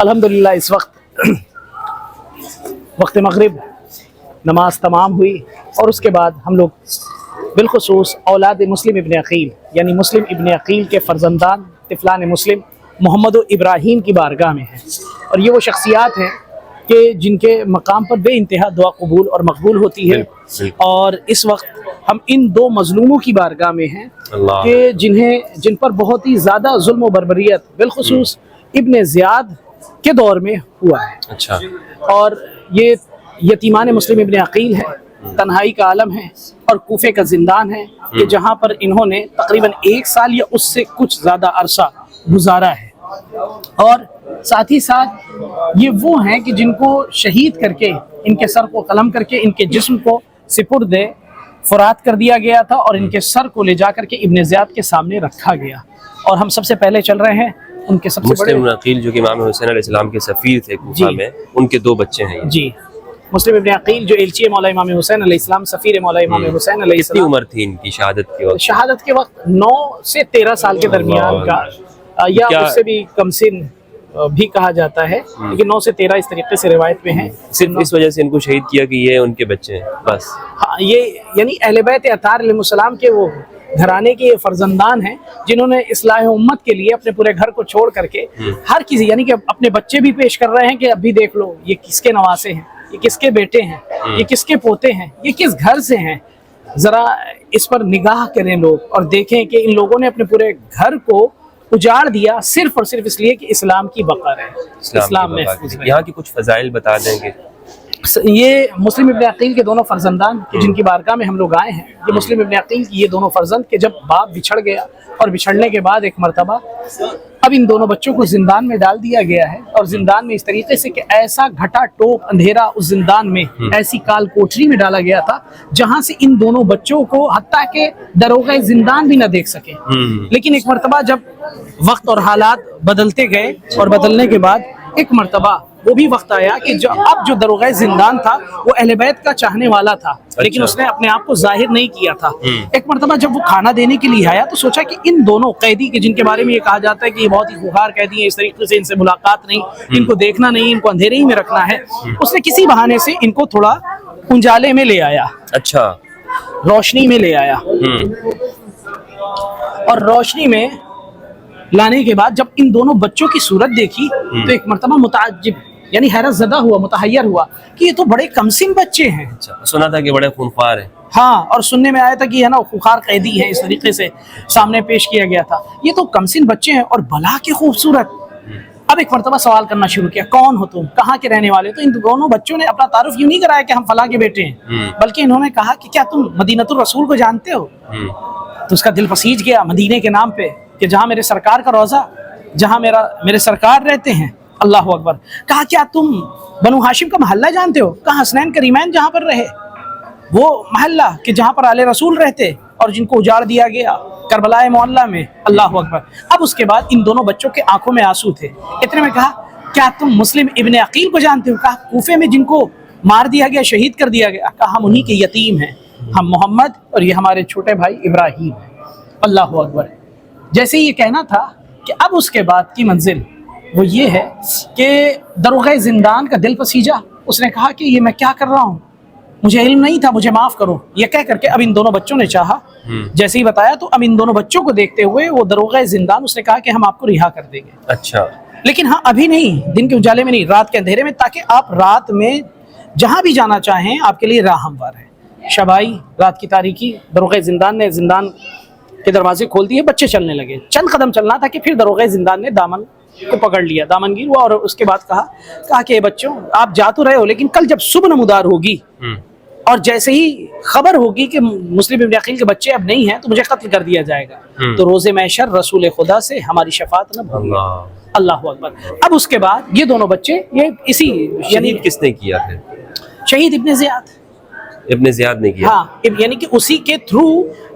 अल्हम्दुलिल्लाह इस वक्त मगरिब नमाज तमाम हुई और उसके बाद हम लोग बिलखुसूस औलाद मुस्लिम इब्न अकील यानी मुस्लिम इब्न अकील के फ़र्जंदान तिफलान मुस्लिम मोहम्मद इब्राहीम की बारगाह में हैं। और ये वो शख्सियात हैं कि जिनके मकाम पर बे इंतहा दुआ कबूल और मकबूल होती है। और इस वक्त हम इन दो मजलूमों की बारगाह में हैं कि जिन पर बहुत ही ज़्यादा जुल्म व बर्बरियत बिलखुसूस इब्न ज़ियाद के दौर में हुआ है। अच्छा। और ये यतीमान मुस्लिम इब्न अकील है, तन्हाई का आलम है और कूफे का जिंदान है कि जहाँ पर इन्होंने तकरीबन 1 साल या उससे कुछ ज़्यादा अरसा गुजारा है। और साथ ही साथ ये वो हैं कि जिनको शहीद करके इनके सर को कलम करके इनके जिस्म को सिपुर्द फुरात कर दिया गया था और इनके सर को ले जा करके इब्न ज़ियाद के सामने रखा गया। और हम सबसे पहले चल रहे हैं उनके सबसे बड़े मुस्लिम अकील जो कि इमाम हुसैन अलैहिस्सलाम के सफीर थे कूफा में, उनके 2 बच्चे हैं जी। मुस्लिम इब्न अकील जो एलची मौला इमाम हुसैन अलैहिस्सलाम, सफीर मौला इमाम हुसैन कितनी अलैहिस्सलाम। उम्र थी इनकी शहादत के वक्त? शहादत के वक्त 9 से 13 साल के दरमियान का या उससे भी कम सिन भी कहा जाता है, लेकिन 9 से 13 इस तरीके से रिवायत में है। सिर्फ इस वजह से इनको शहीद किया कि ये उनके बच्चे हैं बस? हाँ, ये यानी अहले बैत अतार अलैहिस्सलाम के वो घराने के फर्जंदान हैं जिन्होंने इस्लाह उम्मत के लिए अपने पूरे घर को छोड़ करके हर किसी यानी कि अपने बच्चे भी पेश कर रहे हैं कि अभी देख लो ये किसके नवासे हैं, ये किसके बेटे हैं, ये किसके पोते हैं, ये किस घर से हैं। जरा इस पर निगाह करें लोग और देखें कि इन लोगों ने अपने पूरे घर को उजाड़ दिया सिर्फ और सिर्फ इसलिए कि इस्लाम की बका रहे, इस्लाम महफूज रहे। यहाँ की कुछ फजाइल बता देंगे? ये मुस्लिम इब्न अकील के दोनों फर्जंदान कि जिनकी बारगाह में हम लोग आए हैं, ये मुस्लिम इब्न अकील की ये दोनों फर्जंद के जब बाप बिछड़ गया और बिछड़ने के बाद एक मरतबा अब इन दोनों बच्चों को जिंदान में डाल दिया गया है। और जिंदान में इस तरीके से कि ऐसा घटा टोप अंधेरा उस जिंदान में ऐसी काल कोठरी में डाला गया था जहां से इन दोनों बच्चों को हत्ता के दरोगा जिंदान भी न देख सके। लेकिन एक मरतबा जब वक्त और हालात बदलते गए और बदलने के बाद एक मरतबा वो भी वक्त आया कि जो दरोगा जिंदान था वो अहले बैत का चाहने वाला था। अच्छा। लेकिन उसने अपने आप को जाहिर नहीं किया था। एक मरतबा जब वो खाना देने के लिए आया तो सोचा कि इन दोनों कैदी के जिनके बारे में ये कहा जाता है कि ये बहुत ही खुखार कैदी हैं, इस तरीके से इनसे मुलाकात नहीं, इनको देखना नहीं, इनको अंधेरे ही में रखना है, उसने किसी बहाने से इनको थोड़ा उंजाले में ले आया। अच्छा। रोशनी में ले आया और रोशनी में लाने के बाद जब इन दोनों बच्चों की सूरत देखी तो एक मरतबा मुताज्जिब यानी हैरत ज़दा हुआ, मुतहय्यर हुआ कि ये तो बड़े कमसिन बच्चे हैं। अच्छा। सुना था कि बड़े खूंखार हैं। हाँ, और सुनने में आया था कि है ना खूंखार कैदी हैं, इस तरीके से सामने पेश किया गया था। ये तो कमसिन बच्चे हैं और भला के खूबसूरत। अब एक मरतबा सवाल करना शुरू किया, कौन हो तुम, कहाँ के रहने वाले? तो इन दोनों बच्चों ने अपना तारुफ यूं नहीं कराया कि हम फलां के बेटे हैं, बल्कि इन्होंने कहा कि क्या तुम मदीनतुर रसूल को जानते हो? तो उसका दिल पसीज गया मदीने के नाम पे कि जहाँ मेरे सरकार का रोज़ा, जहाँ मेरे सरकार रहते हैं। अल्लाह अकबर। कहा क्या तुम बनु हाशिम का महल्ला जानते हो? कहा हसनैन करीमैन जहाँ पर रहे वो महल्ला कि जहाँ पर आले रसूल रहते और जिनको उजाड़ दिया गया करबला मोहल्ला में। अल्लाह अकबर। अब उसके बाद इन दोनों बच्चों के आंखों में आंसू थे। इतने में कहा क्या तुम मुस्लिम इब्न अकील को जानते हो? कहा कूफे में जिनको मार दिया गया, शहीद कर दिया गया। कहा हम उन्हीं के यतीम हैं, हम मोहम्मद और ये हमारे छोटे भाई इब्राहीम हैं। अल्लाह अकबर। जैसे ये कहना था कि अब उसके बाद की मंजिल वो ये है कि दरोगा जिंदान का दिल पसीजा। उसने कहा कि ये मैं क्या कर रहा हूँ, मुझे इल्म नहीं था, मुझे माफ़ करो। ये कह करके अब इन दोनों बच्चों ने चाहा, जैसे ही बताया तो अब इन दोनों बच्चों को देखते हुए वो दरोगा जिंदान उसने कहा कि हम आपको रिहा कर देंगे। अच्छा। लेकिन हाँ अभी नहीं, दिन के उजाले में नहीं, रात के अंधेरे में, ताकि आप रात में जहाँ भी जाना चाहें आपके लिए राह हमवार है। शबाई रात की तारीकी, दरोगा जिंदान ने जिंदान के दरवाजे खोल दिए, बच्चे चलने लगे। चंद कदम चलना था कि फिर दरोगा जिंदान ने दामन को पकड़ लिया, दामनगीर हुआ और उसके बाद कहा कि बच्चों आप जा तो रहे हो, लेकिन कल जब सुबह नमूदार होगी और जैसे ही खबर होगी कि मुस्लिम इब्न अकील के बच्चे अब नहीं हैं तो मुझे कत्ल कर दिया जाएगा, तो रोज़े महशर रसूल खुदा से हमारी शफात न भूलिएगा। अल्लाह अकबर। अब उसके बाद ये दोनों बच्चे ये इसी यानी किसने किया फिर? शहीद इब्न ज़ियाद ने किया। हाँ, यानी कि उसी के थ्रू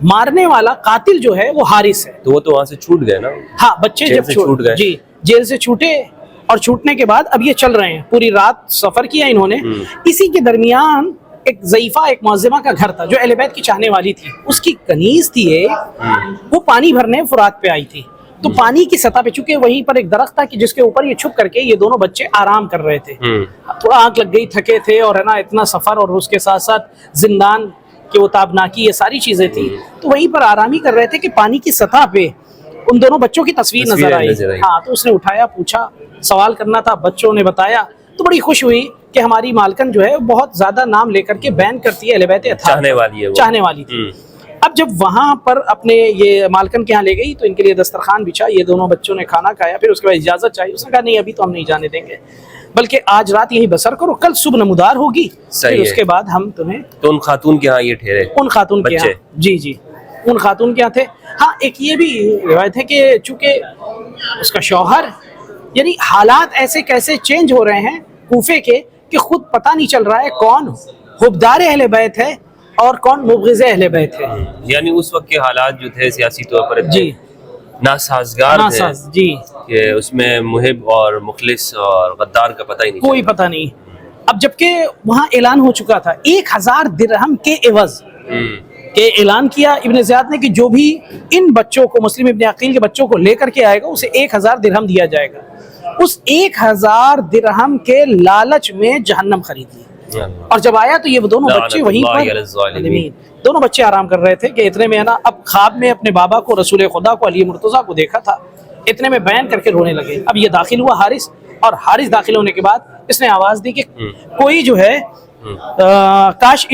मारने वाला कातिल जो है वो हारिस है। तो वो तो वहां से छूट गए ना? हाँ, बच्चे जब छूट गए, जी जेल से छूटे और छूटने के बाद अब ये चल रहे हैं, पूरी रात सफर किया इन्होंने। इसी के दरमियान एक ज़ईफ़ा, एक मुअज़्ज़िमा का घर था जो अहले बैत की चाहने वाली थी, उसकी कनीज़ थी एक, वो पानी भरने फुरात पे आई थी। تو پانی کی سطح پہ چونکہ وہیں پر ایک درخت تھا کہ جس کے اوپر یہ چھپ کر کے یہ دونوں بچے آرام کر رہے تھے. تھوڑا آنکھ لگ گئی, تھکے تھے, اور ہے نا اتنا سفر اور اس کے ساتھ ساتھ زندان کی وہ تابناکی, یہ ساری چیزیں تھیں, تو وہیں پر آرامی کر رہے تھے کہ پانی کی سطح پہ ان دونوں بچوں کی تصویر نظر آئی. ہاں, تو اس نے اٹھایا, پوچھا, سوال کرنا تھا, بچوں نے بتایا, تو بڑی خوش ہوئی کہ ہماری مالکن جو ہے بہت زیادہ نام لے کر کے بیان کرتی ہے اہل بیت اطہار, چاہنے والی تھی. اب جب وہاں پر اپنے یہ مالکن کے ہاں لے گئی تو ان کے لیے دسترخوان بچھا, یہ دونوں بچوں نے کھانا کھایا, پھر اس کے بعد اجازت چاہی. اس نے کہا نہیں ابھی تو ہم نہیں جانے دیں گے, بلکہ آج رات یہیں بسر کرو, کل صبح نمودار ہوگی, پھر اس کے بعد ہم تمہیں. تو ان خاتون کے ہاں یہ ٹھہرے, ان خاتون کے ہاں, جی جی ان خاتون کے ہاں تھے. ہاں, ایک یہ بھی روایت ہے کہ چونکہ اس کا شوہر, یعنی حالات ایسے کیسے چینج ہو رہے ہیں کوفے کے کہ خود پتہ نہیں چل رہا ہے کون حبدار اہل بیت ہے اور کون مبغض اہل بیت ہے. یعنی اس وقت کے حالات جو تھے سیاسی طور پر جی ناسازگار تھے, جی, کہ اس میں محب اور مخلص اور غدار کا پتہ ہی نہیں, کوئی پتہ نہیں. اب جبکہ وہاں اعلان ہو چکا تھا 1000 درہم کے عوض, کہ اعلان کیا ابن زیاد نے کہ جو بھی ان بچوں کو, مسلم ابن عقیل کے بچوں کو لے کر کے آئے گا اسے 1000 درہم دیا جائے گا. اس 1000 درہم کے لالچ میں جہنم خرید لی. اور جب آیا تو یہ دونوں بچے وہیں پر, دونوں بچے آرام کر رہے تھے کہ اتنے میں ہے نا, اب خواب میں اپنے بابا کو, رسول خدا کو, علی مرتضیٰ کو دیکھا تھا, اتنے میں بیان کر کے رونے لگے. اب یہ داخل ہوا حارث, اور حارث داخل ہونے کے بعد اس نے آواز دی کہ کوئی جو ہے کاش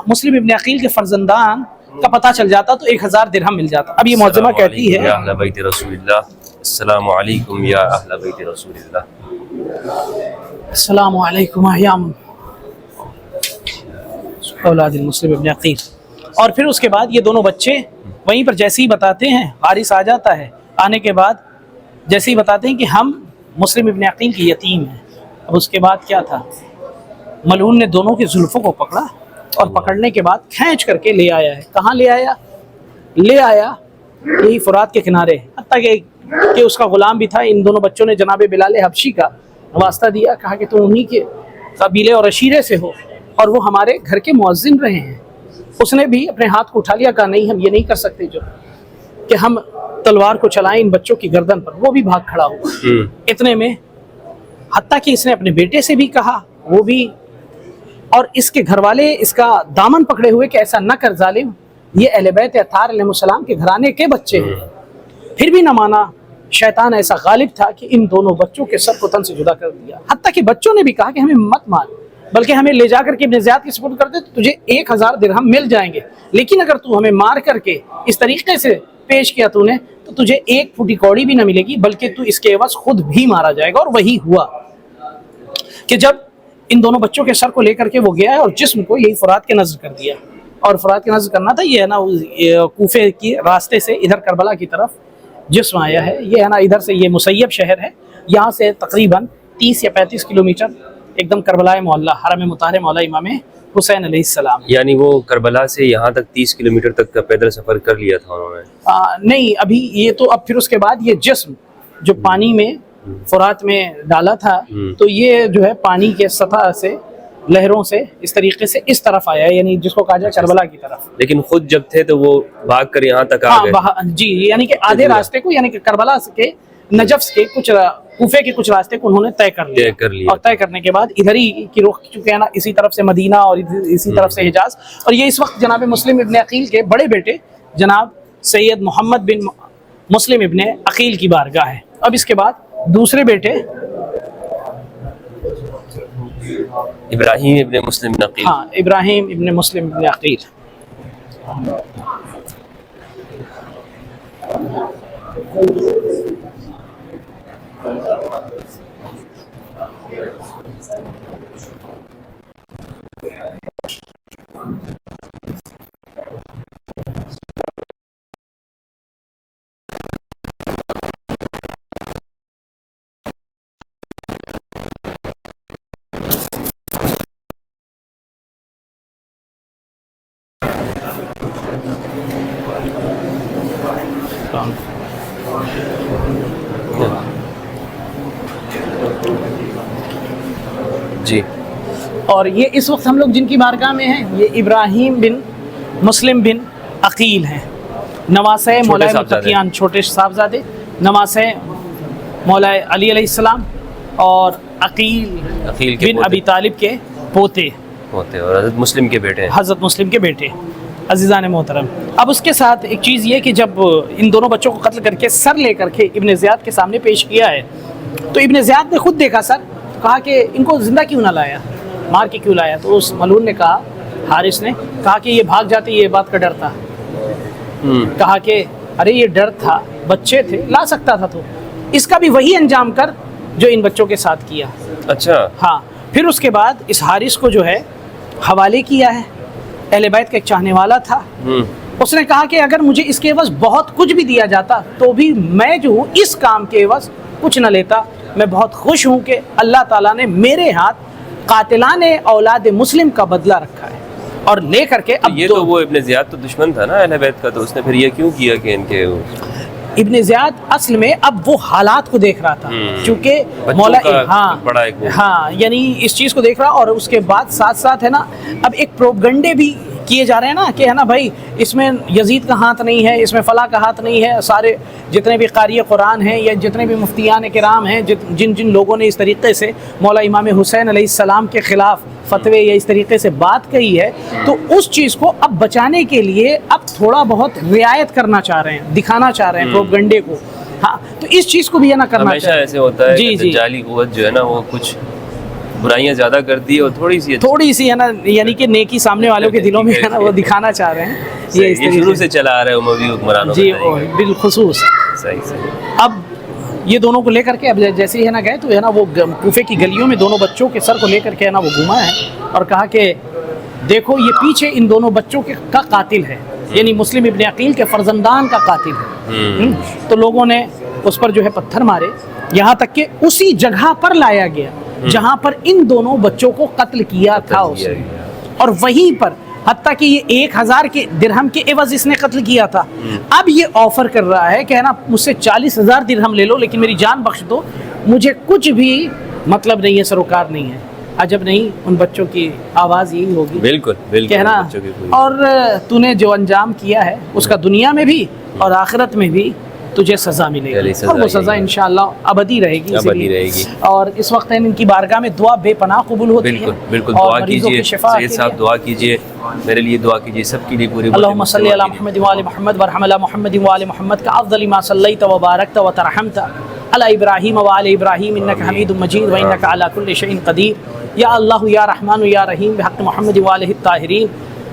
مسلم ابن عقیل کے فرزندان کا پتہ چل جاتا تو 1000 درہم مل جاتا. اب یہ معظمہ کہتی ہے, یا اہل بیت رسول اللہ, السلام علیکم یا اہل بیت رسول اللہ, السلام علیکم یا اولاد المسلم ابن عقیل. اور پھر اس کے بعد یہ دونوں بچے وہیں پر جیسے ہی بتاتے ہیں, حارث آ جاتا ہے, آنے کے بعد جیسے ہی بتاتے ہیں کہ ہم مسلم ابن عقیل کی یتیم ہیں. اب اس کے بعد کیا تھا, ملعون نے دونوں کی زلفوں کو پکڑا, اور پکڑنے کے بعد کھینچ کر کے لے آیا ہے. کہاں لے آیا؟ لے آیا یہی فرات کے کنارے, حتیٰ کہ اس کا غلام بھی تھا. ان دونوں بچوں نے جناب بلال حبشی کا واسطہ دیا, کہا کہ تم انہی کے قبیلے اور عشیرے سے ہو اور وہ ہمارے گھر کے مؤذن رہے ہیں. اس نے بھی اپنے ہاتھ کو اٹھا لیا, کہا نہیں ہم یہ نہیں کر سکتے جو کہ ہم تلوار کو چلائیں ان بچوں کی گردن پر. وہ بھی بھاگ کھڑا ہوا. اتنے میں حتیٰ کہ اس نے اپنے بیٹے سے بھی کہا, وہ بھی, اور اس کے گھر والے اس کا دامن پکڑے ہوئے کہ ایسا نہ کر ظالم, یہ اہل بیت اطہار علیہ السلام کے گھرانے کے بچے ہیں. پھر بھی نہ مانا. شیطان ایسا غالب تھا کہ ان دونوں بچوں کے سر کو تن سے جدا کر دیا. حتیٰ کہ بچوں نے بھی کہا کہ ہمیں مت مار, بلکہ ہمیں لے جا کر کے ابن زیاد کی سپرد کر دے تو تجھے 1000 درہم مل جائیں گے, لیکن اگر تو ہمیں مار کر کے اس طریقے سے پیش کیا تو نے, تو تجھے 1 پھوٹی کوڑی بھی نہ ملے گی, بلکہ تو اس کے عوض خود بھی مارا جائے گا. اور وہی ہوا کہ جب ان دونوں بچوں کے سر کو لے کر کے وہ گیا اور جسم کو یہی فرات کے نظر کر دیا. اور فرات کے نظر کرنا تھا, یہ ہے نا کوفے کی راستے سے ادھر کربلا کی طرف جسم آیا ہے. یہ ہے نا ادھر سے یہ مسیب شہر ہے, یہاں سے تقریباً 30 یا 35 کلومیٹر ایک دم کربلا معلیٰ, حرم مطہر مولا امام حسین علیہ السلام. یعنی وہ کربلا سے یہاں تک 30 کلومیٹر تک کا پیدل سفر کر لیا تھا انہوں نے؟ نہیں, ابھی یہ تو اب پھر اس کے بعد یہ جسم جو پانی میں فرات میں ڈالا تھا, تو یہ جو ہے پانی کے سطح سے, لہروں سے اس طریقے سے اس طرف آیا, یعنی جس کو کہا جائے کربلا کی طرف. لیکن خود جب تھے تو وہ بھاگ کر یہاں تک آ گئے. جی, یعنی کہ آدھے راستے کو, یعنی کہ کربلا کے, نجف کے کچھ, کوفے کے کچھ راستے کو انہوں نے طے کر لیا. اور طے کرنے کے بعد ادھر ہی کی رخ چکے ہیں نا, اسی طرف سے مدینہ اور اسی طرف سے حجاز. اور یہ اس وقت جناب مسلم ابن عقیل کے بڑے بیٹے جناب سید محمد بن مسلم ابن عقیل کی بارگاہ ہے. اب اس کے بعد دوسرے بیٹے ابراہیم ابن مسلم ابن عقیل. ہاں, ابراہیم ابن مسلم ابن عقیل. جی. اور یہ اس وقت ہم لوگ جن کی بارگاہ میں ہیں, یہ ابراہیم بن مسلم بن عقیل ہیں, نواسۂ مولا متقیان, چھوٹے صاحبزادے नमाज़ें मौला अली अलैहिस्सलाम और अकील के बिन पोते। अबी तालिब के पोते होते हैं और हज़रत मुस्लिम के बेटे हैं। हज़रत मुस्लिम के बेटे अज़ीज़ान मोहतरम। अब उसके साथ एक चीज़ ये कि जब इन दोनों बच्चों को कत्ल करके सर ले करके इब्न ज़ियाद के सामने पेश किया है तो इब्न ज़ियाद ने खुद देखा सर, तो कहा कि इनको ज़िंदा क्यों ना लाया, मार के क्यों लाया। तो उस मलून ने कहा, हारिस ने कहा कि ये भाग जाते, ये बात का डर था। कहा कि अरे ये डर था, बच्चे थे, ला सकता था, तो इसका भी वही अंजाम कर जो इन बच्चों के साथ किया। अच्छा। हाँ, फिर उसके बाद इस हारिस को जो है हवाले किया है। अहले बैत का एक चाहने वाला था, उसने कहा कि अगर मुझे इसके एवज बहुत कुछ भी दिया जाता तो भी मैं जो हूँ इस काम के एवज कुछ न लेता। मैं बहुत खुश हूँ कि अल्लाह ताला ने मेरे हाथ कातिलाने औलाद मुस्लिम का बदला रखा है। और ले करके अब ये तो वो इब्न ज़ियाद तो दुश्मन था ना अहले बैत का, तो उसने फिर ये क्यों किया कि इनके इब्न ज़ियाद असल में अब वो हालात को देख रहा था, क्योंकि बच्चों मौला का हाँ बड़ा एक वो- हाँ यानी इस चीज़ को देख रहा। और उसके बाद साथ साथ है ना, अब एक प्रोपगंडे भी किए जा रहे हैं ना कि है ना भाई इसमें यजीद का हाथ नहीं है, इसमें फला का हाथ नहीं है। सारे जितने भी कारी कुरान हैं या जितने भी मुफ्तियान किराम हैं, जिन जिन लोगों ने इस तरीके से मौला इमाम हुसैन अलैहिस्सलाम के ख़िलाफ़ फतवे या इस तरीके से बात कही है, तो उस चीज़ को अब बचाने के लिए अब थोड़ा बहुत रियायत करना चाह रहे हैं, दिखाना चाह रहे हैं प्रोपगंडे को। हाँ, तो इस चीज़ को भी है ना करना हमेशा चाहिए। ऐसे होता है जी, कि जी। दज्जाली कुव्वत जो है ना वो कुछ बुराइयां ज़्यादा करती है और थोड़ी सी है ना, यानी कि नेकी सामने वालों के दिलों में है ना, वो दिखाना चाह रहे हैं। ये इस तरीके शुरू से चला आ रहा है उमवी हुक्मरानों जी, का तरीका। बिलखुसूस। सही। अब ये दोनों को लेकर के अब जैसे ही है ना गए तो है ना वो कूफे की गलियों में दोनों बच्चों के सर को लेकर के है ना वो घूमा है और कहा कि देखो ये पीछे इन दोनों बच्चों के का कातिल है, यानी मुस्लिम इब्न अकील के फर्जंदान का कातिल है। तो लोगों ने उस पर जो है पत्थर मारे, यहाँ तक कि उसी जगह पर लाया गया जहाँ पर इन दोनों बच्चों को कत्ल किया था उसने, और वहीं पर हत्ता कि ये 1000 के दिरहम के एवज इसने कत्ल किया था। अब ये ऑफर कर रहा है कि है ना मुझसे 40,000 दिरहम ले लो लेकिन मेरी जान बख्श दो, मुझे कुछ भी मतलब नहीं है, सरोकार नहीं है। अजब नहीं उन बच्चों की आवाज़ यही होगी, बिल्कुल कहना बच्चों की कोई- और तूने जो अंजाम किया है उसका दुनिया में भी और आखिरत में भी तुझे सज़ा मिलेगी, सज़ा और वो सज़ा यही है। इंशाअल्लाह अबदी रहेगी। अबदी इसीलिए। रहेगी। और इस वक्त इनकी बारगाह में दुआ बेपनाह कबूल होती है। बिल्कुल और दुआ मरीज़ों की कीजिए, शिफा सैयद के साहब लिए। दुआ कीजिए, मेरे लिए दुआ कीजिए, सबके लिए पूरी अल्लाहुम्मा सल्ली अला मुहम्मद व आले मुहम्मद वरहम अला मुहम्मद व आले मुहम्मद का अफ़ज़ल मा सल्लैत व बारकत व तरहमत अला इब्राहीम व आले इब्राहीम इन्नका हमीदुम मजीद व इन्नका अला कुल्लि शैइन क़दीर। या अल्लाह या रहमान या रहीम बिहक़्क़ि मुहम्मद व आलिहि ताहिरीन।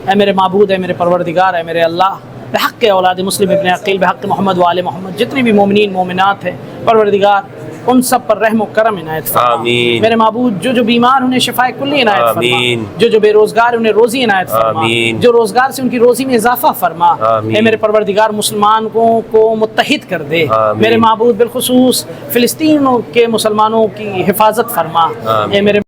ऐ मेरे माबूद, ऐ मेरे परवरदिगार, ऐ मेरे अल्लाह, बिहक़्क़ि औलाद मुस्लिम इब्न अक़ील, बिहक़्क़ि मोहम्मद व आले मोहम्मद, जितने भी मोमिनीन मोमिनात हैं परवरदिगार उन सब पर रहम व करम इनायत फरमा। आमीन। मेरे माबूद जो बीमार उन्हें शिफाए कुल्ली इनायत आमीन। फरमा, जो बेरोज़गार उन्हें रोज़ी इनायत फरमा, आमीन। जो रोज़गार से उनकी रोज़ी में इजाफ़ा फरमा। आमीन। ऐ मेरे परवरदिगार मुसलमानों को मुत्तहिद कर दे। आमीन। मेरे माबूद बिलखुसूस फ़िलिस्तीन के मुसलमानों की हिफाजत फरमा। आमीन। ऐ मेरे